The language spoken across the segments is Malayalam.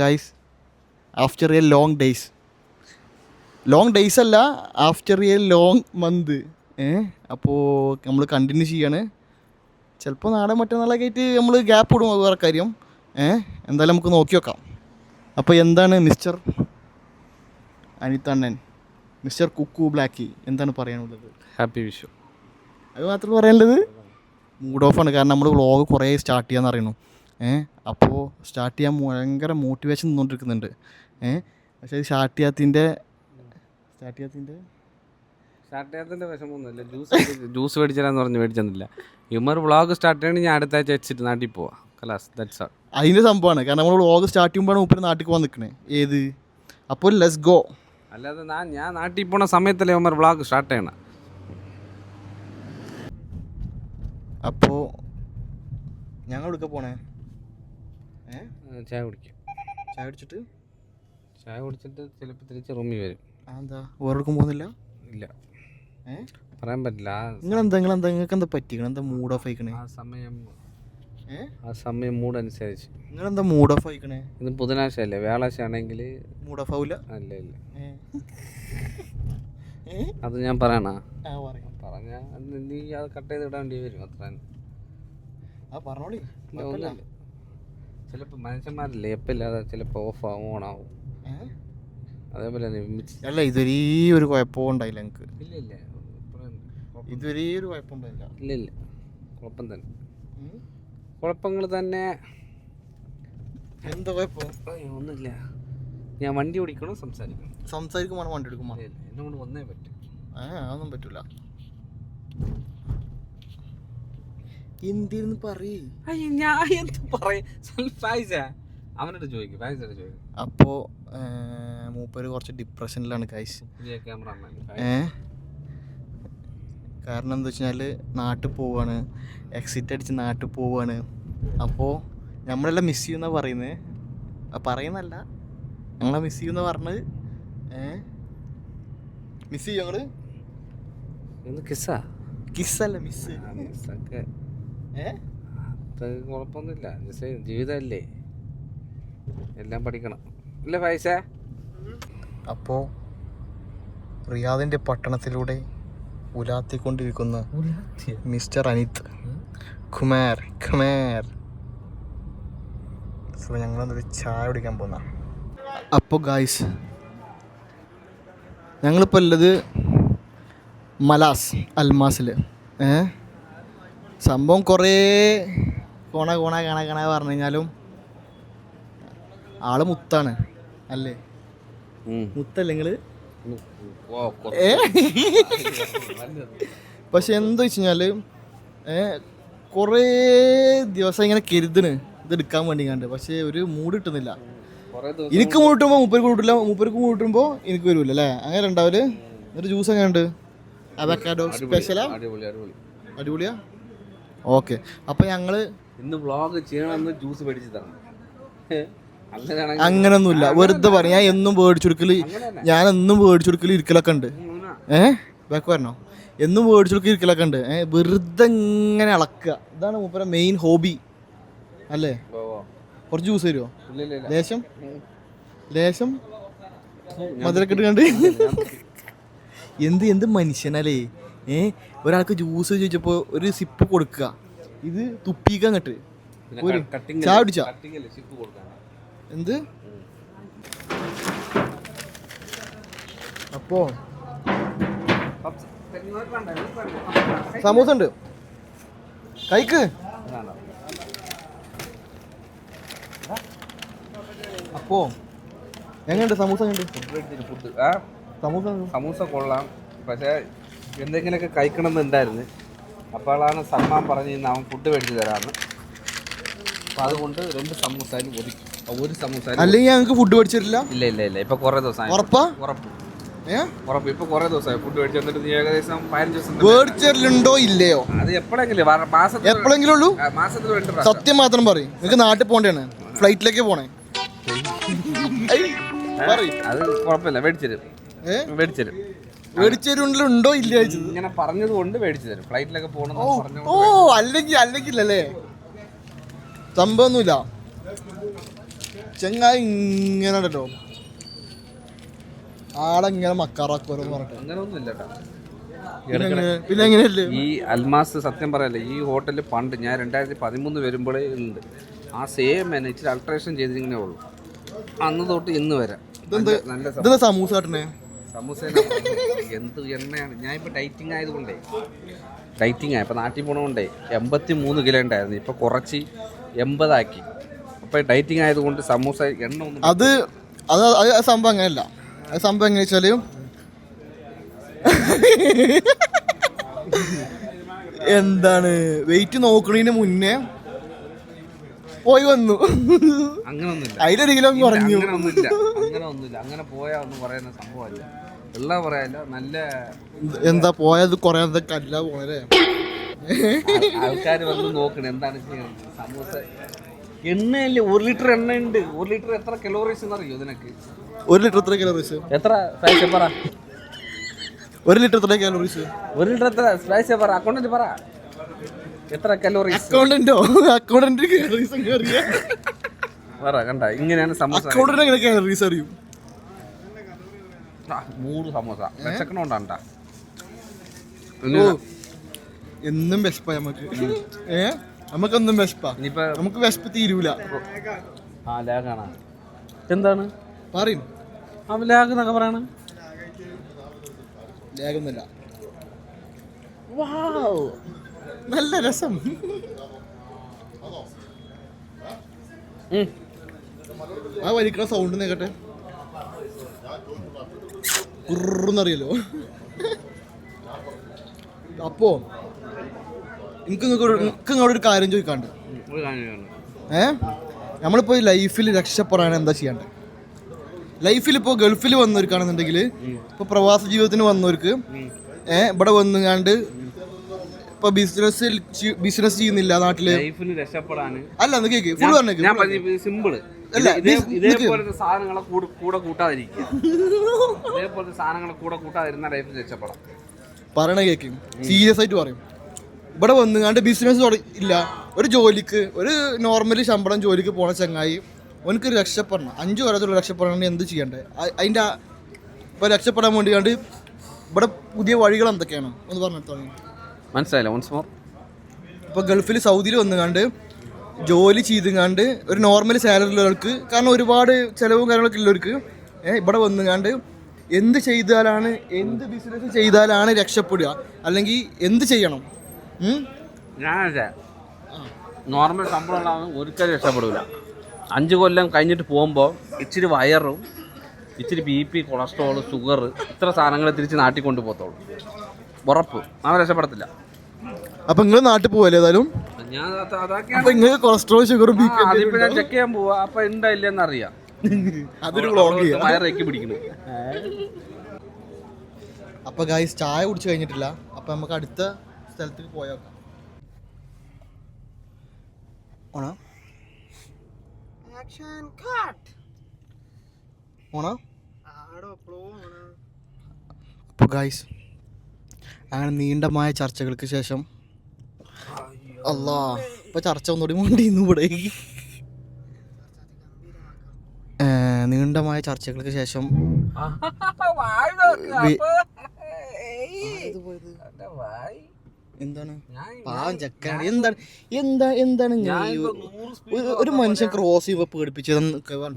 Guys after A long days അല്ല, ആഫ്റ്റർ എ ലോങ് മന്ത്. അപ്പോൾ നമ്മൾ കണ്ടിന്യൂ ചെയ്യാണ്. ചിലപ്പോൾ നാളെ മറ്റന്നാളൊക്കെ ആയിട്ട് നമ്മൾ ഗ്യാപ്പ് ഇടും, അത് വേറെ കാര്യം. എന്തായാലും നമുക്ക് നോക്കി നോക്കാം. അപ്പോൾ എന്താണ് മിസ്റ്റർ അനിത്തണ്ണൻ, മിസ്റ്റർ കുക്കു ബ്ലാക്കി, എന്താണ് പറയാനുള്ളത്? ഹാപ്പി വിഷു. അത് മാത്രമേ പറയാനുള്ളത്. മൂഡ് ഓഫാണ്, കാരണം നമ്മൾ വ്ളോഗ് കുറേ സ്റ്റാർട്ട് ചെയ്യാമെന്ന് അറിയണു. അപ്പോൾ സ്റ്റാർട്ട് ചെയ്യാൻ ഭയങ്കര മോട്ടിവേഷൻ നിന്നുകൊണ്ടിരിക്കുന്നുണ്ട്. പക്ഷേ സ്റ്റാർട്ട് ചെയ്യാത്തതിൻ്റെ വിഷമമൊന്നുമില്ല. ജ്യൂസ് മേടിച്ചാലെന്ന് പറഞ്ഞ് മേടിച്ചെന്നില്ല. ഇവർ വ്ളോഗ് സ്റ്റാർട്ട് ചെയ്യണമെങ്കിൽ ഞാൻ അടുത്ത ആഴ്ച വെച്ചിട്ട് നാട്ടിൽ പോവാം. Kalas, that's all. അതിൻ്റെ സംഭവമാണ്, കാരണം നമ്മൾ വ്ളോഗ് സ്റ്റാർട്ട് ചെയ്യുമ്പോഴാണ് മൂപ്പര് നാട്ടിൽ പോകാൻ നിൽക്കണേ. ഏത് അപ്പോൾ ലെറ്റ്സ് ഗോ. അല്ലാതെ ഞാൻ നാട്ടിൽ പോണ സമയത്തല്ലേ ഇവർ വ്ളോഗ് സ്റ്റാർട്ട് ചെയ്യണം. അപ്പോൾ ഞങ്ങൾ എടുക്കാൻ പോണേ? ചായ കുടിക്കും. ചായ കുടിച്ചിട്ട് ചിലപ്പോൾ തിരിച്ച് റൂമിൽ വരും. എന്താ വേറെടുക്കും പോകുന്നില്ല? ഇല്ല, പറയാൻ പറ്റില്ല. നിങ്ങൾക്ക് എന്താ പറ്റിക്കണം? എന്താ മൂഡ് ഓഫ് ആയിക്കണേ? ആ സമയം മൂഡ് അനുസരിച്ച്. നിങ്ങളെന്താ മൂഡ് ഓഫ് ആയിക്കണേ? ഇത് ബുധനാഴ്ച അല്ലേ, വ്യാഴാഴ്ച ആണെങ്കിൽ മൂഡ് ഓഫ് ആവില്ല. അല്ല അത് ഞാൻ പറയണ പറഞ്ഞ നീ അത് കട്ട് ചെയ്ത് ഇടേണ്ടി വരും. അത്ര പറഞ്ഞോളി. ഒന്നുമില്ല, ചിലപ്പോൾ മനുഷ്യന്മാരില്ലേ എപ്പില്ലാതെ ചിലപ്പോൾ ഓഫ് ആവും, ഓൺ ആവും. അതേപോലെ അല്ല, ഇതൊരേ ഒരു കുഴപ്പവും ഉണ്ടായില്ല എനിക്ക്. ഇല്ല ഇതൊരേ ഒരു കുഴപ്പമുണ്ടായില്ല. ഇല്ല കുഴപ്പം തന്നെ, കുഴപ്പങ്ങൾ തന്നെ. എന്താ കുഴപ്പം? ഒന്നുമില്ല. ഞാൻ വണ്ടി ഓടിക്കണം, സംസാരിക്കുമ്പോൾ വണ്ടി എടുക്കുമ്പോൾ എന്നെ കൊണ്ട് ഒന്നേ പറ്റും. അതൊന്നും പറ്റൂല. എന്തിരുന്ന് അപ്പോ മൂപ്പര് കുറച്ച് ഡിപ്രഷനിലാണ് ഗൈസ്. കാരണം എന്താ വെച്ചാൽ നാട്ടിൽ പോവാണ്, എക്സിറ്റ് അടിച്ച് നാട്ടിൽ പോവാണ്. അപ്പോൾ നമ്മളെല്ലാം മിസ് ചെയ്യുന്ന പറയുന്നല്ല, ഞങ്ങളെ മിസ് ചെയ്യുന്ന പറഞ്ഞത്. മിസ് ചെയ്യും ഞങ്ങള്. കിസ്സല്ല, മിസ്. കുഴപ്പമൊന്നുമില്ല, ജീവിതമല്ലേ, എല്ലാം പഠിക്കണം അല്ലേ പൈസ. അപ്പോൾ റിയാദിൻ്റെ പട്ടണത്തിലൂടെ ഉലാത്തിക്കൊണ്ടിരിക്കുന്ന മിസ്റ്റർ അനിത് ഖുമാർ. സോ ഞങ്ങളൊന്നൊരു ചായ കുടിക്കാൻ പോകുന്ന. അപ്പോൾ ഗായ്സ്, ഞങ്ങളിപ്പോൾ ഉള്ളത് അൽമാസിൽ. സംഭവം കുറേ കോണ പറഞ്ഞു കഴിഞ്ഞാലും ആള് മുത്താണ് അല്ലേ? മുത്തല്ലേ നിങ്ങള്? പക്ഷെ എന്താ വെച്ച് കഴിഞ്ഞാല് കുറേ ദിവസം ഇങ്ങനെ കരുതണ് ഇത് എടുക്കാൻ വേണ്ടി കണ്ട്, പക്ഷെ ഒരു മൂഡ് കിട്ടുന്നില്ല. എനിക്ക് മൂഡ് കിട്ടുമ്പോൾ മൂപ്പർക്ക് കിട്ടില്ല, മൂപ്പർക്ക് മൂഡ് കിട്ടുമ്പോൾ എനിക്ക് വരില്ല അല്ലേ? അങ്ങനെ ഉണ്ടാവില്ല. ഒരു ജ്യൂസ് എങ്ങനെ ഉണ്ട്? അവക്കാഡോ സ്പെഷ്യലാ? അടിപൊളിയാ. ഓക്കെ, അപ്പൊ ഞങ്ങള് ഇന്ന് വ്ളോഗ് ചെയ്യണമെന്ന് ജ്യൂസ് മേടിച്ച് തരണം. അങ്ങനൊന്നുമില്ല, വെറുതെ പറയാം. ഞാൻ എന്നും മേടിച്ചു കൊടുക്കല് ഇരിക്കലൊക്കെ ഉണ്ട്. ബാക്ക് വരണോ? എന്നും മേടിച്ചു കൊടുക്കൽ ഇരിക്കലൊക്കെ ഉണ്ട്. വെറുതെ ഇങ്ങനെ അളക്കുക, ഇതാണ് മൂപ്പര മെയിൻ ഹോബി അല്ലേ? കുറച്ച് ജ്യൂസ് തരുമോ? ലേശം മധുരൊക്കെ ഇട്ട് കണ്ട്. എന്ത് മനുഷ്യനല്ലേ? ഒരാൾക്ക് ജ്യൂസ് ചോദിച്ചപ്പോൾ ഒരു സിപ്പ് കൊടുക്കുക, ഇത് തുപ്പിക്കാൻ കട്ട് ഒരു ചായ കുടിച്ചാ എന്ത്? അപ്പോ സമൂസ ഉണ്ട്, കഴിക്ക്. അപ്പോ എങ്ങനെയുണ്ട് സമൂസ? സമൂസ കൊള്ളാം, പക്ഷേ എന്തെങ്കിലുമൊക്കെ കഴിക്കണമെന്നുണ്ടായിരുന്നു. അപ്പോഴാണ് സൽമാൻ പറഞ്ഞ് അവൻ ഫുഡ് മേടിച്ച് തരാമെന്ന്. അപ്പം അതുകൊണ്ട് 2 സമൂസ ഒതുക്കി. ഒരു സമൂസ അല്ലെങ്കിൽ ഞങ്ങൾക്ക് ഫുഡ് മേടിച്ചിട്ടില്ല. ഇല്ല ഇപ്പൊ കുറേ ദിവസമായി. ഉറപ്പ് ഇപ്പൊ കുറേ ദിവസമായി ഫുഡ് മേടിച്ചു തന്നിട്ട്. ഏകദേശം 15 ദിവസം മേടിച്ചിട്ടുണ്ടോ ഇല്ലയോ? അത് എപ്പോഴെങ്കിലും ഉള്ളൂ. മാസത്തിൽ 2 പ്രാവശ്യം. സത്യം മാത്രം പറയും. നിങ്ങൾക്ക് നാട്ടിൽ പോകേണ്ടതാണ്, ഫ്ലൈറ്റിലേക്ക് പോണേ. അത് കുഴപ്പമില്ല, മേടിച്ചരുണ്ടോ ഇല്ല ഇങ്ങനെ പറഞ്ഞത് കൊണ്ട് മേടിച്ചു തരും. ഫ്ലൈറ്റിലൊക്കെ പോകണം. അല്ലെങ്കിൽ അല്ലേ? സംഭവമൊന്നുമില്ല. ചെങ്ങായി ഇങ്ങനെ കേട്ടോ ആളെങ്ങനെ മക്കാറാക്കുമല്ലോ പറഞ്ഞിട്ട്. അങ്ങനെ ഒന്നും ഇല്ല കേട്ടോ. പിന്നെ എങ്ങനെയല്ലേ ഈ അൽമാസ് സത്യം പറയല്ലേ, ഈ ഹോട്ടലിൽ പണ്ട് ഞാൻ 2013 വരുമ്പോഴേ ഉണ്ട്. ആ സെയിം തന്നെ ഇച്ചിരി അൾട്രേഷൻ ചെയ്തിങ്ങനെ ഉള്ളൂ. അന്ന് തൊട്ട് ഇന്ന് വരെ നല്ല ഇതെന്താ സമൂസ കാട്ടണേ? സമൂസ എന്ത് എണ്ണയാണ്. ഞാൻ ഇപ്പോൾ ഡൈറ്റിങ് ആയതുകൊണ്ടേ ഇപ്പോൾ നാട്ടിൽ പോണതുകൊണ്ടേ 83 കിലോ ഉണ്ടായിരുന്നു. ഇപ്പോൾ കുറച്ച് 80 ആക്കി. അപ്പോൾ ഡൈറ്റിങ് ആയതുകൊണ്ട് സമൂസ എണ്ണ ഒന്നും അത് സംഭവം അങ്ങനെയല്ല. അത് സംഭവം എങ്ങനെ വെച്ചാല് എന്താണ് വെയിറ്റ് നോക്കണതിന് മുന്നേ പോയി വന്നു. അങ്ങനൊന്നുമില്ല. അതിലൊരു കിലോ കുറഞ്ഞു. അങ്ങനൊന്നുമില്ല. അങ്ങനെ പോയാൽ ഒന്നും പറയുന്ന സംഭവമല്ല. ഉള്ള പറയാല്ല. നല്ല എന്താ പോയത് കുറയാതൊക്കെ അല്ല പോണല്ലേ. ആൾക്കാർ വന്ന് നോക്കണം എന്താണ് ചെയ്യുന്നത്. സമൂസ എണ്ണയല്ലേ, 1 ലിറ്റർ എണ്ണ ഉണ്ട്. 1 ലിറ്റർ എത്ര കലോറീസ് എന്നറിയോ ഇതിനൊക്കെ? 1 ലിറ്റർ എത്ര കാലോറീസ്? എത്ര സ്പൈസ് പറ. 1 ലിറ്റർ എത്ര കാലോറീസ്? 1 ലിറ്റർ എത്ര സ്പൈസ് പറ. അക്കൗണ്ടന്റ് പറ എത്ര കലോറീസ്. അക്കൗണ്ടന്റ് കാലോറീസ് പറ. കണ്ട ഇങ്ങനെയാണ് സമൂസ. അക്കൗണ്ടന്റ് എങ്ങനെ കാലോറീസ് അറിയും? 3 സമൂസ വിശക്കണോണ്ടാ. എന്നും വിശപ്പാ നമുക്ക്. നമുക്കൊന്നും വിശപ്പാ. ഇനിയിപ്പോ നമുക്ക് വിശപ്പ് തീരൂല. ലാഗാണ്. എന്താണ് പറയും ലാഗ് എന്നൊക്കെ പറയണ? ലാഗൊന്നുമില്ല. നല്ല രസം. ആ വലിക്കണ സൗണ്ട് നേക്കട്ടെ. കുറുന്നറിയല്ലോ. അപ്പോ എനിക്ക് നിങ്ങളോട് ഒരു കാര്യം ചോദിക്കാണ്ട്. നമ്മളിപ്പോ ഈ ലൈഫിൽ രക്ഷപ്പെടാൻ എന്താ ചെയ്യണ്ടേ? ലൈഫിൽ ഇപ്പോൾ ഗൾഫിൽ വന്നവർക്കാണെന്നുണ്ടെങ്കിൽ ഇപ്പൊ പ്രവാസ ജീവിതത്തിന് വന്നവർക്ക് ഇവിടെ വന്നുകാണ്ട് ഇപ്പൊ ബിസിനസ് ചെയ്യുന്നില്ല നാട്ടില്. അല്ല ഒന്ന് കേക്ക് ഫുൾ പറഞ്ഞേക്ക്. സിമ്പിള്. ഇതേപോലത്തെ സാധനങ്ങളെ കൂടെ കൂട്ടാതിരിക്കുക. ഇതേപോലത്തെ സാധനങ്ങളെ കൂടെ കൂട്ടാതിരുന്ന ലൈഫിൽ രക്ഷപ്പെടാം. പറയണ കേക്ക് സീരിയസ് ആയിട്ട് പറയും. ഇവിടെ വന്നുകാണ്ട് ബിസിനസ് ഇല്ല, ഒരു ജോലിക്ക് ഒരു നോർമലി ശമ്പളം ജോലിക്ക് പോണ ചങ്ങായി ഓനക്ക് രക്ഷപ്പെടണം. 5 കൊല്ലത്തുള്ള രക്ഷപ്പെടണമെങ്കിൽ എന്ത് ചെയ്യണ്ടേ? അതിൻ്റെ ഇപ്പോൾ രക്ഷപ്പെടാൻ വേണ്ടിയാണ്ട് ഇവിടെ പുതിയ വഴികൾ എന്തൊക്കെയാണ് ഒന്ന് പറഞ്ഞിടത്തോളം മനസ്സിലായില്ല. ഇപ്പോൾ ഗൾഫിൽ സൗദിയിൽ വന്നുകാണ്ട് ജോലി ചെയ്തുകാണ്ട് ഒരു നോർമൽ സാലറി ഉള്ളവർക്ക്, കാരണം ഒരുപാട് ചിലവും കാര്യങ്ങളൊക്കെ ഉള്ളവർക്ക് ഇവിടെ വന്നുകാണ്ട് എന്ത് ചെയ്താലാണ്, എന്ത് ബിസിനസ് ചെയ്താലാണ് രക്ഷപ്പെടുക, അല്ലെങ്കിൽ എന്ത് ചെയ്യണം? നോർമൽ ശമ്പളം ഉണ്ടാകുന്ന ഒരിക്കലും രക്ഷപ്പെടില്ല. 5 കൊല്ലം കഴിഞ്ഞിട്ട് പോകുമ്പോൾ ഇച്ചിരി വയറും ഇച്ചിരി BP, കൊളസ്ട്രോൾ, ഷുഗർ ഇത്ര സാധനങ്ങൾ തിരിച്ച് നാട്ടിൽ കൊണ്ട് പോകത്തുള്ളൂ. ഉറപ്പ്. അവൻ രക്ഷപ്പെടത്തില്ല. അപ്പം നിങ്ങൾ നാട്ടിൽ പോവല്ലേ? ഏതായാലും ഞാൻ നിങ്ങൾക്ക് കൊളസ്ട്രോൾ ഷുഗറും BP അതിപ്പോ ഞാൻ ചെക്ക് ചെയ്യാൻ പോവാ. അപ്പൊ ഉണ്ടോ ഇല്ലെന്ന് അറിയാം. അതൊരു വ്ളോഗ് വയറേക്ക് പിടിക്കുന്നു. അപ്പൊ ഗൈസ് ചായ കുടിച്ച് കഴിഞ്ഞിട്ടില്ല. അപ്പൊ നമുക്ക് അടുത്ത സ്ഥലത്തേക്ക് പോയേക്കാം. ഓണോ ഓണോ അപ്പോൾ ഗൈസ് അങ്ങനെ നീണ്ടമായ ചർച്ചകൾക്ക് ശേഷം അല്ലാ ഇപ്പൊ ചർച്ച ഒന്നുകൂടി മുണ്ടിന്നു ഇവിടെ. നീണ്ടമായ ചർച്ചകൾക്ക് ശേഷം എന്താണ് പാവം ചെക്കാണ്. എന്താണ് ഒരു മനുഷ്യൻ ക്രോസ് ചെയ്യുമ്പോ പേടിപ്പിച്ചത്?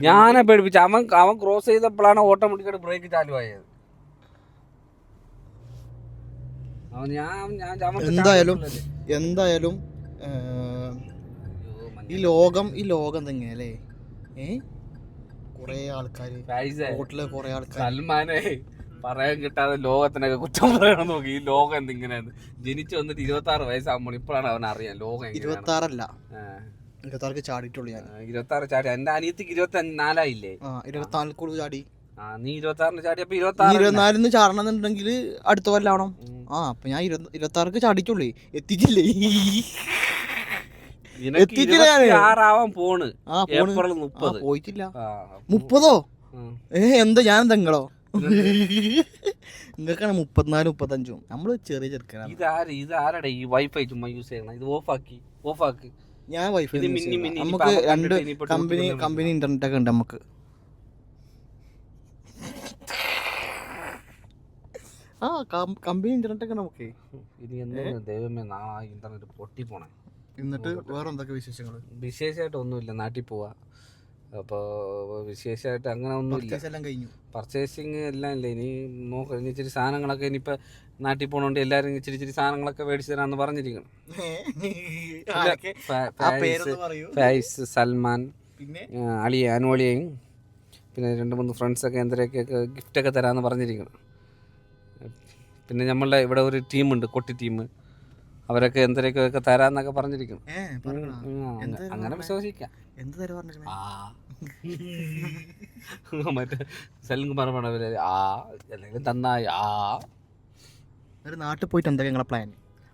ഞാനെ പേടിപ്പിച്ച. അവൻ ക്രോസ് ചെയ്തപ്പോഴാണ് ഓട്ടോമാറ്റിക്കായിട്ട് ബ്രേക്ക് ചാലുവായത്. എന്തായാലും ഈ ലോകം തന്നെയല്ലേ? കൊറേ ആൾക്കാര് ഹോട്ടലില് കൊറേ ആൾക്കാർ സൽമാനെ പറയാൻ കിട്ടാതെ ലോകത്തിനൊക്കെ കുറ്റം പറയണം നോക്കി. ഈ ലോകം എന്തിങ്ങനെയാണ്? ജനിച്ചു വന്നിട്ട് 26 വയസ്സാകുമ്പോൾ ഇപ്പോഴാണ് അവൻ അറിയാം ലോകം. 26 ചാടിയിട്ടുള്ളൂ ഞാൻ. 26 ചാടി. എന്റെ അനിയത്തിക്ക് 24 24 ചാടി. നീ 26 ചാടി. അപ്പൊ 24 ചാടണമെന്നുണ്ടെങ്കിൽ അടുത്ത കൊല്ലാവണം. അപ്പൊ ഞാൻ 26 ചാടിയിട്ടുള്ളേ. എത്തിയിട്ടില്ലേ? പോണ് ഏപ്രിൽ 30. പോയിട്ടില്ല. 30ഓ? എന്താ ഞാൻ തെങ്ങളോ? നിങ്ങൾക്കാണ് 34 35. നമ്മള് ചെറിയ ചെറുക്കാണ്. ഇതാരടെ ഈ വൈഫൈ ചുമ്മാ യൂസ് ചെയ്യണം? ഇത് ഓഫാക്കി. ഞാൻ വൈഫൈ ഇത് മിന്നി മിന്നി നമുക്ക് രണ്ട് കമ്പനി ഇന്റർനെറ്റ് ഒക്കെ ഉണ്ട് നമുക്ക്. ആ കമ്പനി ഇന്റർനെറ്റ് ഒക്കെ നമുക്ക്. ഇനി എന്താ ദൈവമേ നാളെ ഇന്റർനെറ്റ് പൊട്ടി പോണേ. എന്നിട്ട് വേറെ എന്തൊക്കെ വിശേഷങ്ങൾ? വിശേഷമായിട്ട് ഒന്നുമില്ല, നാട്ടിൽ പോവാ. അപ്പോൾ വിശേഷമായിട്ട് അങ്ങനെ ഒന്നുമില്ല. എല്ലാം കഴിഞ്ഞു, പർച്ചേസിങ് എല്ലാം ഇല്ല. ഇനി നോക്കാം, ഇനി ഇച്ചിരി സാധനങ്ങളൊക്കെ ഇനിയിപ്പോൾ നാട്ടിൽ പോകണോണ്ട് എല്ലാവരും ഇച്ചിരി സാധനങ്ങളൊക്കെ മേടിച്ച് തരാമെന്ന് പറഞ്ഞിരിക്കണം. ഫൈസ്, സൽമാൻ, അനുവളിയും പിന്നെ 2-3 ഫ്രണ്ട്സൊക്കെ എന്തൊക്കെയൊക്കെ ഗിഫ്റ്റൊക്കെ തരാമെന്ന് പറഞ്ഞിരിക്കണം. പിന്നെ നമ്മളുടെ ഇവിടെ ഒരു ടീമുണ്ട്, കൊട്ടി ടീം, അവരൊക്കെ എന്തൊക്കെയൊക്കെ തരാന്നൊക്കെ പറഞ്ഞിരിക്കണം. അങ്ങനെ വിശ്വസിക്കാം. മറ്റേ സെൽകുമാർ പറഞ്ഞ എന്തെങ്കിലും തന്നായി. നാട്ടിൽ പോയിട്ട് എന്തൊക്കെ നിങ്ങളെ പ്ലാൻ?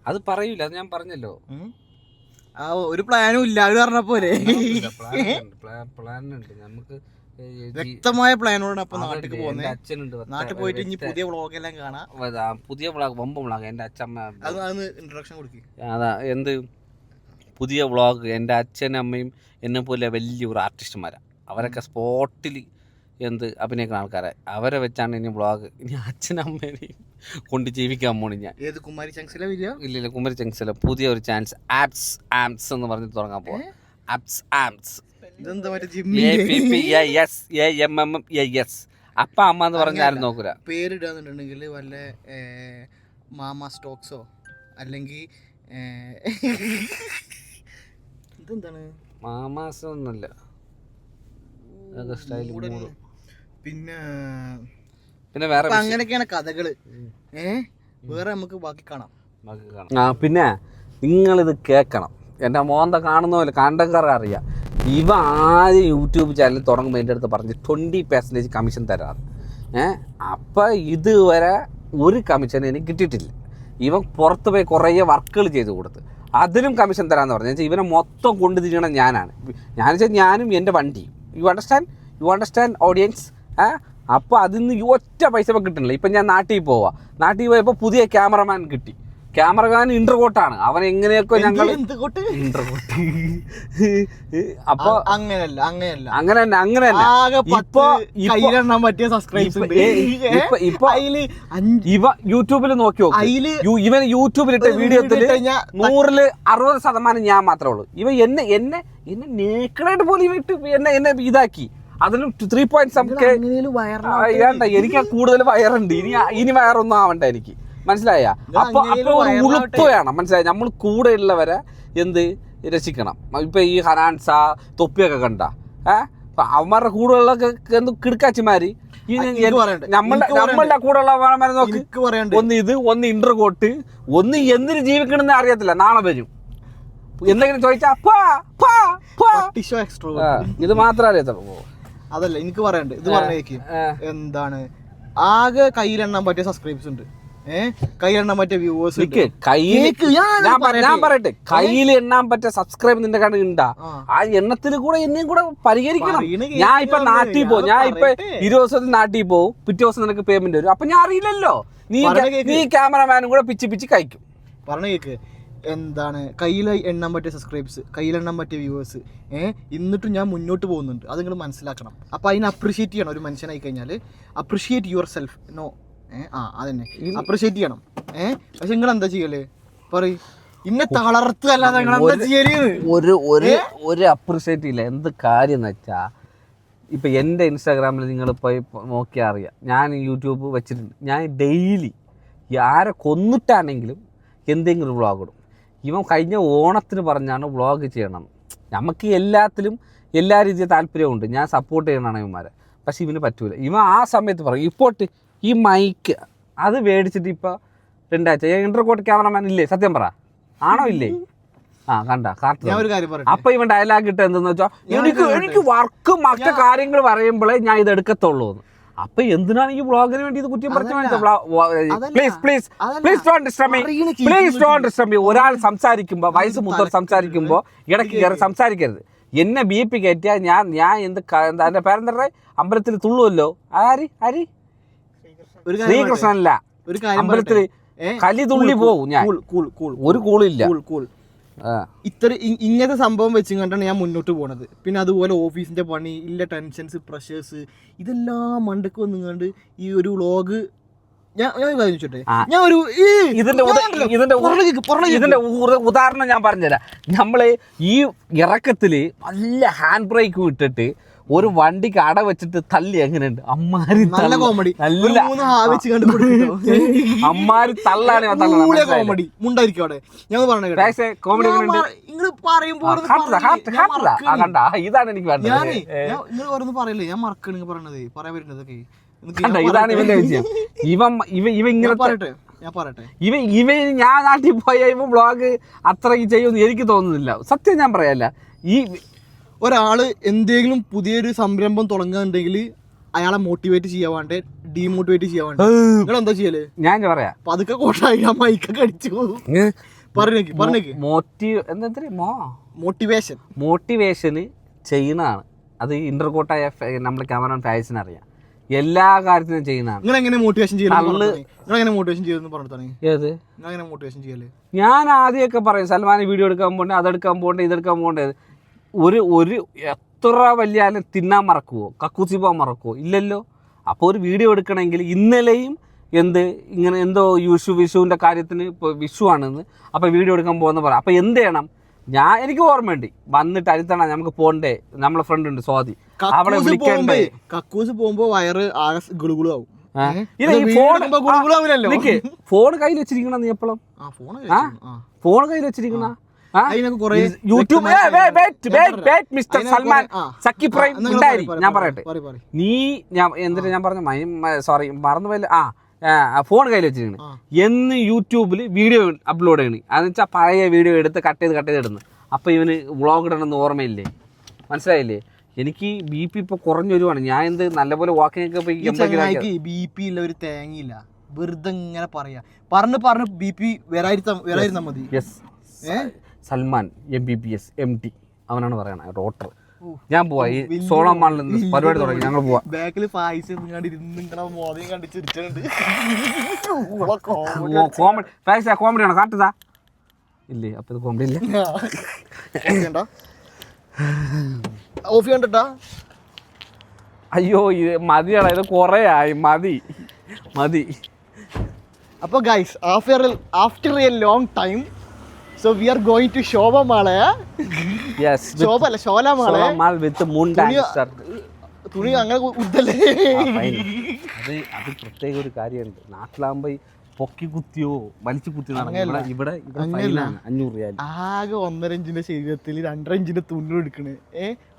അത് പറയൂല, അത് ഞാൻ പറഞ്ഞല്ലോ. ഒരു പ്ലാനും ഇല്ല അവര് പറഞ്ഞ പോലെ. പ്ലാൻ ഉണ്ട് നമുക്ക്, വ്യക്തമായ പ്ലാനോട്. അപ്പൊ നാട്ടിൽ പോകുന്നത്, അച്ഛനുണ്ട്, നാട്ടിൽ പോയിട്ട് ഇനി പുതിയ വ്ളോഗ് എല്ലാം കാണാം. പുതിയ വ്ളോഗ്, വമ്പ വ്ളോഗ്. എൻ്റെ അച്ഛമ്മ ഇൻട്രൊഡക്ഷൻ കൊടുക്കും. അതാ എന്ത് പുതിയ വ്ളോഗ്. എൻ്റെ അച്ഛനും അമ്മയും എന്നെ പോലെ വലിയൊരു ആർട്ടിസ്റ്റുമാരാണ്. അവരൊക്കെ സ്പോട്ടിൽ അഭിനയിക്കുന്ന ആൾക്കാരെ, അവരെ വെച്ചാണ് ഇനി വ്ളോഗ്. ഇനി അച്ഛനും അമ്മേനെയും കൊണ്ട് ജീവിക്കാൻ പോണി ഞാൻ. ഏത് കുമാരി ചങ്സിലെ വീഡിയോ? ഇല്ല, കുമാരി ചങ്സിലെ പുതിയ ഒരു ചാൻസ്, ആപ്സ് എന്ന് പറഞ്ഞിട്ട് തുടങ്ങാൻ പോവാം. ആപ്സ് അപ്പ അമ്മ എന്ന് പറഞ്ഞ ആരും നോക്കൂല. പേരിടാന്നുണ്ടെങ്കിൽ വല്ല മാമ സ്റ്റോക്സോ അല്ലെങ്കിൽ ഇതെന്താണ് മാമാസൊന്നുമില്ല. പിന്നെ വേറെ അങ്ങനെയൊക്കെയാണ് കഥകള്. വേറെ നമുക്ക് ബാക്കി കാണാം. പിന്നെ നിങ്ങളിത് കേൾക്കണം. എൻ്റെ മോന്ത കാണുന്ന പോലെ കണ്ടക്കാരെ അറിയാം. ഇവ ആദ്യം യൂട്യൂബ് ചാനൽ തുടങ്ങുമ്പോൾ എൻ്റെ അടുത്ത് പറഞ്ഞ് 20% കമ്മീഷൻ തരാറ്. അപ്പം ഇതുവരെ ഒരു കമ്മീഷൻ എനിക്ക് കിട്ടിയിട്ടില്ല. ഇവൻ പുറത്ത് പോയി കുറേ വർക്കുകൾ ചെയ്ത് കൊടുത്ത് അതിലും കമ്മീഷൻ തരാമെന്ന് പറഞ്ഞു. വെച്ചാൽ ഇവനെ മൊത്തം കൊണ്ടു തിരിയണം ഞാനാണ്. ഞാനും എൻ്റെ വണ്ടിയും. You understand audience? അപ്പോൾ അതിൽ നിന്ന് ഒറ്റ പൈസ കിട്ടണില്ല. ഇപ്പം ഞാൻ നാട്ടിൽ പോയപ്പോൾ പുതിയ ക്യാമറമാൻ കിട്ടി. ക്യാമറമാൻ ഇന്റർകോട്ടാണ്. അവൻ എങ്ങനെയൊക്കെ ഞങ്ങൾ ഇന്റർകോട്ട്. അപ്പൊ അങ്ങനെയല്ല ഇവ യൂട്യൂബിൽ നോക്കിയോ, ഇവൻ യൂട്യൂബിലിട്ട വീഡിയോത്തിൽ 100% ഞാൻ മാത്രമേ ഉള്ളൂ. ഇവ എന്നെ നേക്കടായിട്ട് പോലും എന്നെ ഇതാക്കി. അതിലും 3.7K വേണ്ട. എനിക്ക് കൂടുതൽ വയറുണ്ട്. ഇനി വയറൊന്നും ആവണ്ട എനിക്ക്, മനസ്സിലായ? അപ്പൊ ഒരു ഉളുപ്പ് വേണം, മനസ്സിലായി? നമ്മൾ കൂടെ ഉള്ളവരെ രക്ഷിക്കണം. ഇപ്പൊ ഈ ഹനാൻസ തൊപ്പിയൊക്കെ കണ്ട അവന്മാരുടെ കൂടെയുള്ളൊക്കെ കിടക്കാച്ചിമാര് നമ്മളുടെ കൂടെ ഉള്ളവന്മാരെ നോക്ക്. ഒന്ന് ഇന്റർകോട്ട്, ഒന്ന് എന്തിനു ജീവിക്കണമെന്ന് അറിയത്തില്ല. നാളെ വരും എന്തെങ്കിലും ചോദിച്ചാ ഇത് മാത്രമേ അറിയത്തുള്ളൂ. അതല്ല എനിക്ക് പറയണ്ട്. ഇത് പറഞ്ഞേക്ക് എന്താണ്, ആകെ കയ്യിലെണ്ണാൻ പറ്റിയ സബ്സ്ക്രൈബേഴ്സ് ഉണ്ട്, കയ്യിലെണ്ണാൻ പറ്റിയ വ്യൂവേഴ്സ്. ഞാൻ പറയട്ടെ, കയ്യിൽ എണ്ണാൻ പറ്റിയ സബ്സ്ക്രൈബ് നിന്റെ കണ്ണിൽ ഉണ്ടാ. ആ എണ്ണത്തിൽ കൂടെ എന്നെയും കൂടെ പരിഹരിക്കണം. ഞാൻ ഇപ്പൊ നാട്ടിൽ പോകും, ഞാൻ ഇപ്പൊ 20 ദിവസത്തിൽ നാട്ടിൽ പോകും, പിറ്റേ ദിവസം നിനക്ക് പേയ്മെന്റ് വരും. അപ്പൊ ഞാൻ അറിയില്ലല്ലോ. നീ ക്യാമറമാനും കൂടെ പിച്ച് കഴിക്കും. പറഞ്ഞ കേക്ക് എന്താണ്, കയ്യിൽ എണ്ണാൻ പറ്റിയ സബ്സ്ക്രൈബേഴ്സ്, കയ്യിലെണ്ണാൻ പറ്റിയ വ്യൂവേഴ്സ്, എന്നിട്ടും ഞാൻ മുന്നോട്ട് പോകുന്നുണ്ട്. അത് നിങ്ങൾ മനസ്സിലാക്കണം. അപ്പോൾ അതിനെ അപ്രിഷിയേറ്റ് ചെയ്യണം. ഒരു മനുഷ്യനായി കഴിഞ്ഞാൽ അപ്രിഷിയേറ്റ് യുവർ സെൽഫ്. നോ അതന്നെ അപ്രിഷിയേറ്റ് ചെയ്യണം. പക്ഷെ നിങ്ങൾ എന്താ ചെയ്യല്? പറയും ഇന്നെ തളർത്തല്ലാതെ ഒരു അപ്രിഷിയേറ്റ് ഇല്ല. എന്ത് കാര്യം എന്ന് വെച്ചാൽ ഇപ്പം എൻ്റെ ഇൻസ്റ്റാഗ്രാമിൽ നിങ്ങൾ പോയി നോക്കിയാൽ അറിയാം. ഞാൻ യൂട്യൂബ് വെച്ചിട്ടുണ്ട്. ഞാൻ ഡെയിലി ആരെ കൊന്നിട്ടാണെങ്കിലും എന്തെങ്കിലും വ്ളോഗ് ഇടും. ഇവൻ കഴിഞ്ഞ ഓണത്തിന് പറഞ്ഞാണ് വ്ളോഗ് ചെയ്യണം. നമുക്ക് എല്ലാത്തിലും എല്ലാ രീതിയിൽ താല്പര്യമുണ്ട്. ഞാൻ സപ്പോർട്ട് ചെയ്യണമാണ് ഇവന്മാരെ. പക്ഷെ ഇവന് പറ്റൂല. ഇവൻ ആ സമയത്ത് പറയും ഇപ്പോട്ട് ഈ മൈക്ക് അത് മേടിച്ചിട്ട് ഇപ്പോൾ 2 ആഴ്ച ഇന്റർകോട്ട് ക്യാമറമാൻ ഇല്ലേ? സത്യം പറ, ആണോ ഇല്ലേ? കണ്ട അപ്പൊ ഇവൻ ഡയലോഗ് ഇട്ട് എന്തെന്ന് വെച്ചാൽ എനിക്ക് വർക്ക് മറ്റു കാര്യങ്ങൾ പറയുമ്പോഴേ ഞാൻ ഇത് എടുക്കത്തുള്ളൂ. അപ്പൊ എന്തിനാണ് ഈ വ്ളോഗിന് വേണ്ടി ഇത് കുറ്റം പറഞ്ഞു? ഒരാൾ സംസാരിക്കുമ്പോ, വയസ്സ് മുതൽ സംസാരിക്കുമ്പോ ഇടയ്ക്ക് കയറി സംസാരിക്കരുത്. എന്നെ BP കയറ്റിയാ ഞാൻ എന്റെ പേരെന്തറേ അമ്പലത്തിൽ തുള്ളുമല്ലോ. ആര് ശ്രീകൃഷ്ണനല്ല, അമ്പലത്തില് കലി തുള്ളി പോവും. ഞാൻ ഒരു കൂളില്ല. ഇങ്ങനത്തെ സംഭവം വെച്ചും കണ്ടാണ് ഞാൻ മുന്നോട്ട് പോണത്. പിന്നെ അതുപോലെ ഓഫീസിന്റെ പണി ഇല്ല, ടെൻഷൻസ്, പ്രഷേഴ്സ്, ഇതെല്ലാം മണ്ടക്ക് വന്നുകൊണ്ട് ഈ ഒരു വ്ളോഗ് ഇതിന്റെ ഉദാഹരണം ഞാൻ പറഞ്ഞുതരാം. നമ്മള് ഈ ഇറക്കത്തില് നല്ല ഹാൻഡ് ബ്രേക്ക് വിട്ടിട്ട് ഒരു വണ്ടിക്ക് അട വെച്ചിട്ട് തള്ളി എങ്ങനെയുണ്ട് അമ്മാരി നല്ല കോമഡി, അമ്മാരി തള്ളാണ് കോമഡി മുണ്ടായിരിക്കും അവിടെ. ഞാൻ കോമഡി കണ്ട ഇതാണ് എനിക്ക് വേണ്ടത്. നിങ്ങൾ ഓരോന്ന് പറയല്ലേ, ഞാൻ മറക്കണ പറയണത് പറയാൻ വരുന്നതൊക്കെ ഇതാണ് ഇവന്റെ വിജയം. ഇവ ഇങ്ങനെ പറയട്ടെ, ഞാൻ പറയട്ടെ, ഇവ ഞാൻ നാട്ടിൽ പോയ ഇവ ബ്ലോഗ് അത്രയ്ക്ക് ചെയ്യുമെന്ന് എനിക്ക് തോന്നുന്നില്ല. സത്യം ഞാൻ പറയല്ല. ഈ ഒരാള് എന്തെങ്കിലും പുതിയൊരു സംരംഭം തുടങ്ങുന്നുണ്ടെങ്കിൽ അയാളെ മോട്ടിവേറ്റ് ചെയ്യാവാണ്ട് ഡീമോട്ടിവേറ്റ് ചെയ്യാവാണ്ട് നിങ്ങൾ എന്താ ചെയ്യല്? ഞാൻ പറയാം പതുക്കെ കോട്ടായി മൈക്കൊക്കെ അടിച്ചു മോട്ടിവേഷന് ചെയ്യുന്നതാണ്. അത് ഇന്റർകോട്ടായ നമ്മുടെ ക്യാമറ ഫാസിന് അറിയാം. എല്ലാ കാര്യത്തിനും ചെയ്യുന്നതാണ്. ഞാൻ ആദ്യമൊക്കെ പറയും സൽമാൻ വീഡിയോ എടുക്കാൻ പോകണ്ടേ, അതെടുക്കാൻ പോകണ്ടേ, ഇതെടുക്കാൻ പോകണ്ടേ. ഒരു എത്ര വലിയ ആലും തിന്നാൻ മറക്കുവോ, കക്കൂസി പോകാൻ മറക്കുവോ? ഇല്ലല്ലോ. അപ്പോൾ ഒരു വീഡിയോ എടുക്കണമെങ്കിൽ ഇന്നലെയും ഇങ്ങനെ എന്തോ വിഷുവിൻ്റെ കാര്യത്തിന് ഇപ്പോൾ വിഷു ആണെന്ന്, അപ്പോൾ വീഡിയോ എടുക്കാൻ പോകുന്ന പറയാം. അപ്പോൾ എന്ത് ചെയ്യണം? എനിക്ക് ഓർമ്മയുണ്ട്, വന്നിട്ട് അടുത്തണ നമുക്ക് പോകണ്ടേ, നമ്മളെ ഫ്രണ്ട് ഉണ്ട് സ്വാതി, അവളെ വിളിക്കണ്ടേ. കക്കൂസ് പോകുമ്പോ വയറ് ആകെ ഗുളുഗുളു ആവും. ഫോൺ കയ്യിൽ വെച്ചിരിക്കണ നീ എപ്പോഴും ഫോൺ കയ്യിൽ വെച്ചിരിക്കണ യൂട്യൂബ് മിസ്റ്റർ സൽമാൻ സക്കി പ്രൈം ഉണ്ടായി. ഞാൻ പറയട്ടെ, എന്തിനാ ഞാൻ പറഞ്ഞ സോറി മറന്നുപോയില്ല. ഫോൺ കയ്യിൽ വെച്ചിരിക്കണ് എന്ന് യൂട്യൂബിൽ വീഡിയോ അപ്ലോഡ് ചെയ്യണേ. അതെന്ന് വെച്ചാൽ പഴയ വീഡിയോ എടുത്ത് കട്ട് ചെയ്ത് ഇടുന്നു. അപ്പോൾ ഇവന് വ്ളോഗ് ഇടണമെന്ന് ഓർമ്മയില്ലേ? മനസ്സിലായില്ലേ? എനിക്ക് BP ഇപ്പോൾ കുറഞ്ഞു വരുവാണ്. ഞാൻ നല്ലപോലെ വാക്കിംഗ് ഒക്കെ പോയി BP ഇല്ല, ഒരു തേങ്ങയില്ല, വെറുതെ ഇങ്ങനെ പറയാ പറഞ്ഞ് BP വരായിരുന്നാ മതി. സൽമാൻ MBBS MD അവനാണ് പറയണ ഡോക്ടർ. ഞാൻ പോവാ, ഈ സോളം മാളിൽ നിന്ന് പരിപാടി തുടങ്ങി, ഞങ്ങൾ പോവാ. ബാക്കിൽ കോമഡിയാണോ കാട്ടുതാ? ഇല്ലേ, അപ്പൊ ഇത് കോമഡി ഇല്ല. ഓഫ് കണ്ടിട്ടാ? അയ്യോ ഇത് മതിയാടാ, ഇത് കൊറേ ആയി, മതി. അപ്പൊ guys, after A long time so we are going to Shoba Mall. Yes, Shola Mall with Munda shirt. തുണി അങ്ങനെ ഉദ്ദല്ലേ? അത് പ്രത്യേക ഒരു കാര്യമുണ്ട്. നാട്ടിലാകുമ്പോ പൊക്കി കുത്തിയോ വലിച്ചു കുത്തിയോ ഇവിടെ 500 രൂപ. ആകെ 1.5 ഇഞ്ചിന്റെ ശരീരത്തിൽ 2.5 ഇഞ്ചിന്റെ തുണി എടുക്കണേ.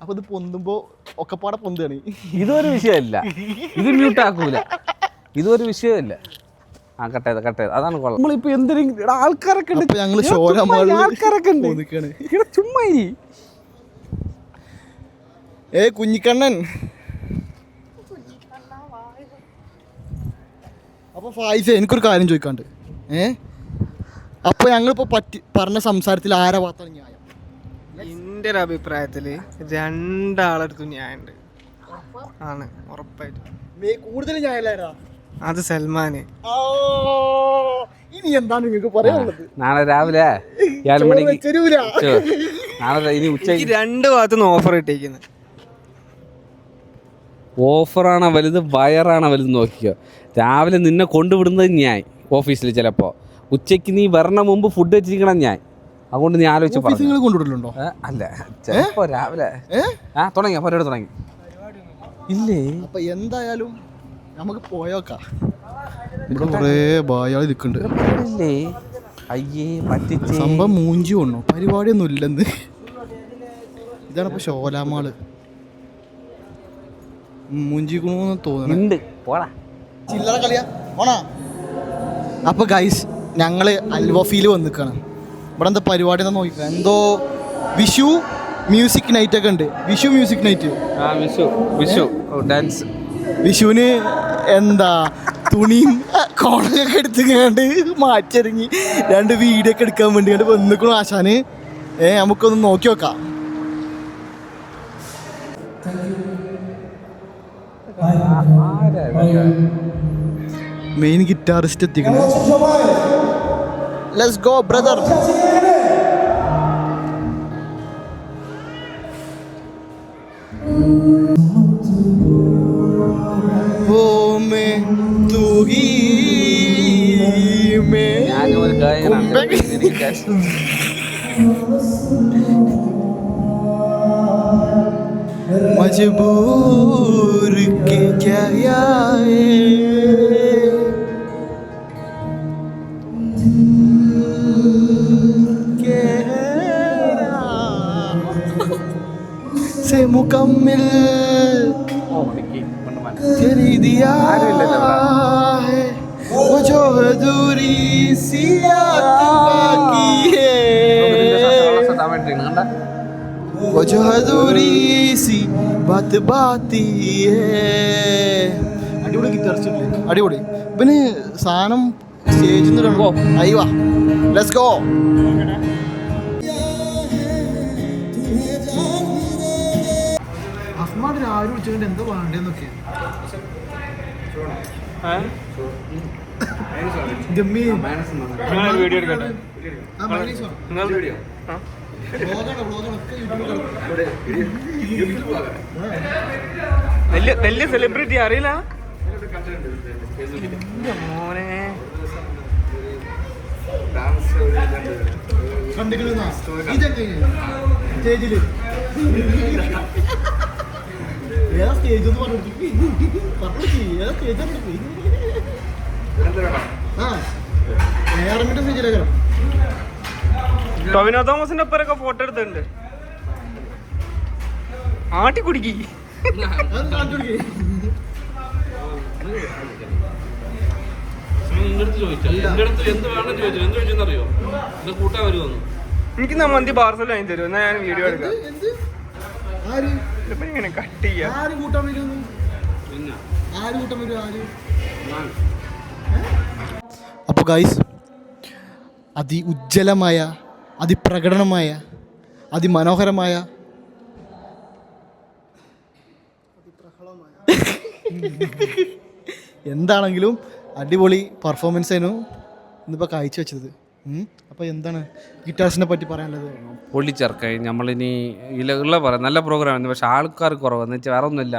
അപ്പൊ ഇത് പൊന്തുമ്പോ ഒക്കെപ്പാടെ പൊന്താണ്. ഇതൊരു വിഷയമല്ല, ഇത് മ്യൂട്ടാക്കൂല, ഇതൊരു വിഷയമല്ല. കട്ട് ചെയ്ത് അതാണ് കൊള്ളാം. നമ്മളിപ്പോ എന്തെങ്കിലും ആൾക്കാരൊക്കെ ഉണ്ട്, ആൾക്കാരൊക്കെ ഉണ്ട് ചുമ്മാ. കുഞ്ഞിക്കണ്ണൻ. അപ്പൊ ഫായിസേ, എനിക്കൊരു കാര്യം ചോദിക്കാണ്ട്. അപ്പൊ ഞങ്ങളിപ്പോ പറഞ്ഞ സംസാരത്തിൽ ആരാ ഭാഗത്താണ് ന്യായം? എൻ്റെ ഒരു അഭിപ്രായത്തില് രണ്ടാളെടുത്തും ന്യായമുണ്ട് ആണ് ഉറപ്പായിട്ടും. കൂടുതൽ ന്യായമില്ലാരാ? അത് സൽമാന്. ഇനി എന്താണ് നിങ്ങൾക്ക് പറയാനുള്ളത്? നാളെ രാവിലെ 7 മണിക്ക് നാളെ ഇനി ഉച്ചയ്ക്ക് 2 ഭാഗത്തുനിന്ന് ഓഫർ ഇട്ടേക്കുന്നത്. ഓഫറാണോ വലുത് വയറാണോ വലുത് നോക്കിക്കോ. രാവിലെ നിന്നെ കൊണ്ടുവിടുന്നത് ഞാൻ ഓഫീസിൽ, ചിലപ്പോൾ ഉച്ചയ്ക്ക് നീ വരണ മുമ്പ് ഫുഡ് വെച്ചിരിക്കണം ഞാൻ. അതുകൊണ്ട് നീ ആലോചിച്ച് കൊണ്ടുവിടലുണ്ടോ? അല്ല, ചിലപ്പോ രാവിലെ തുടങ്ങി പരിപാടി തുടങ്ങി ഇല്ലേ. അപ്പൊ എന്തായാലും നമുക്ക് പോയോക്കാം. ഇവിടെ കുറേ ബായാളി നിൽക്കുന്നുണ്ട്. അയ്യേ പറ്റിച്ച് സംഭവം മൂഞ്ചി കൊണ്ടോ, പരിപാടിയൊന്നും ഇല്ലെന്ന്. ഇതാണ് ഇപ്പൊ ഷോലാമാള് മൂഞ്ചിക്കണോന്ന് തോന്നുന്നുണ്ട്. ചില്ലറ കളിയാ ഓണാ. അപ്പൊ ഗൈസ്, ഞങ്ങള് അൽവഫിയിൽ വന്നിക്കാണ്. ഇവിടെ എന്താ പരിപാടി എന്താ നോക്കുക? എന്തോ വിഷു മ്യൂസിക് നൈറ്റ് ഒക്കെ ഉണ്ട്. Vishu music night, Vishu dance. വിഷുവിന് എന്താ തുണിയും കോളൊക്കെ എടുത്തുകൊണ്ട് മാറ്റിറങ്ങി 2 വീഡിയോ ഒക്കെ എടുക്കാൻ വേണ്ടി വന്നിക്കണു ആശാന്. നമുക്കൊന്ന് നോക്കി നോക്കാം. മെയിൻ ഗിറ്റാറിസ്റ്റ് എത്തിക്കണേ. Let's go brother. ഞാനൊരു ഗായകനാണ്. എനിക്ക് मजबूर के क्या आए से मुकम्मिल तेरी दिया है वो जो अधूरी सी बाकी है वो जो अधूरी सी बात बाती है അടിപൊളി ഗിറ്റാറിസ്റ്റ് അടിപൊളി പിന്നെ സാധനം സ്റ്റേജിൽ നിന്ന് അയ്യോ ലെറ്റ്സ് ഗോ അസ്മാൻ രാവിലെ വിളിച്ചുകൊണ്ട് എന്താ വേണ്ടതെന്നൊക്കെ വീഡിയോ എടുക്കട്ടെ വലിയ സെലിബ്രിറ്റി അറിയില്ല മോനെ സ്റ്റേജില് ഏതാ സ്റ്റേജ് എന്ന് പറഞ്ഞു ഏതാ സ്റ്റേജ് ഏറമിന്റെ സ്റ്റേജിലേക്കാണ് ടൊവിനോ തോമസിന്റെ ഒപ്പരൊക്കെ ഫോട്ടോ എടുത്തിട്ടുണ്ട് ആട്ടി കുടിക്കി എനിക്ക് മന്തി പാർസൽ വാങ്ങി തരും എന്നാ ഞാൻ വീഡിയോ എടുക്കാം ഇങ്ങനെ കട്ട് ചെയ്യാം അപ്പോൾ ഗൈസ് ഉജ്ജ്വലമായ അതിപ്രകടനമായ അതിമനോഹരമായ എന്താണെങ്കിലും അടിപൊളി പെർഫോമൻസ് ആയിരുന്നു ഇന്നിപ്പോൾ കാഴ്ച വെച്ചത്. അപ്പോൾ എന്താണ് ഗിറ്റാർസിനെ പറ്റി പറയാനുള്ളത്? പൊള്ളിച്ചേർക്കായി നമ്മളിനി ഉള്ള പറയാം നല്ല പ്രോഗ്രാമായിരുന്നു. പക്ഷേ ആൾക്കാർ കുറവെന്ന് വെച്ചാൽ വേറെ ഒന്നുമില്ല.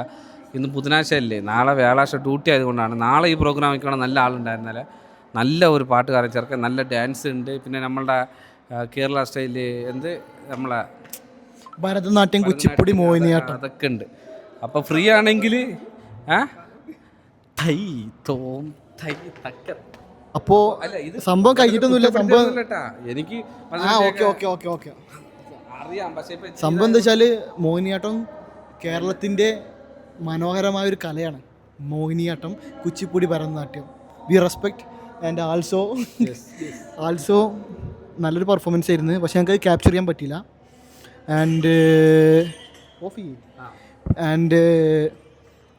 ഇന്ന് ബുധനാഴ്ച അല്ലേ, നാളെ വ്യാഴാഴ്ച ഡ്യൂട്ടി ആയതുകൊണ്ടാണ്. നാളെ ഈ പ്രോഗ്രാം വയ്ക്കണം നല്ല ആളുണ്ടായിരുന്നാലേ നല്ല ഒരു പാട്ടുകാരൻ ചേർക്കാൻ നല്ല ഡാൻസ് ഉണ്ട്. പിന്നെ നമ്മളുടെ കേരള സ്റ്റൈല് നമ്മളെ ഭരതനാട്യം, കുച്ചിപ്പുടി, മോഹിനിയാട്ടം അതൊക്കെ ഉണ്ട്. അപ്പോൾ ഫ്രീ ആണെങ്കിൽ അപ്പോൾ സംഭവം കഴിഞ്ഞിട്ടൊന്നുമില്ല. സംഭവം എനിക്ക് അറിയാം. പക്ഷേ സംഭവം എന്താ വെച്ചാൽ മോഹിനിയാട്ടം കേരളത്തിൻ്റെ മനോഹരമായൊരു കലയാണ്. Mohiniyattam, Kuchipudi, Bharatanatyam. V respect and also നല്ലൊരു പെർഫോമൻസ് ആയിരുന്നു. പക്ഷെ ഞങ്ങൾക്ക് ക്യാപ്ചർ ചെയ്യാൻ പറ്റിയില്ല. ആൻഡ്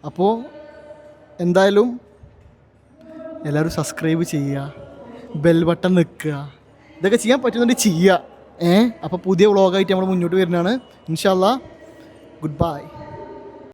അപ്പോൾ എന്തായാലും എല്ലാവരും സബ്സ്ക്രൈബ് ചെയ്യുക, ബെൽ ബട്ടൺ നിൽക്കുക, ഇതൊക്കെ ചെയ്യാൻ പറ്റുന്നുണ്ട് ചെയ്യുക. അപ്പോൾ പുതിയ വ്ളോഗായിട്ട് നമ്മൾ മുന്നോട്ട് വരുന്നതാണ്. ഇൻഷാ അല്ലാഹ്. Good bye.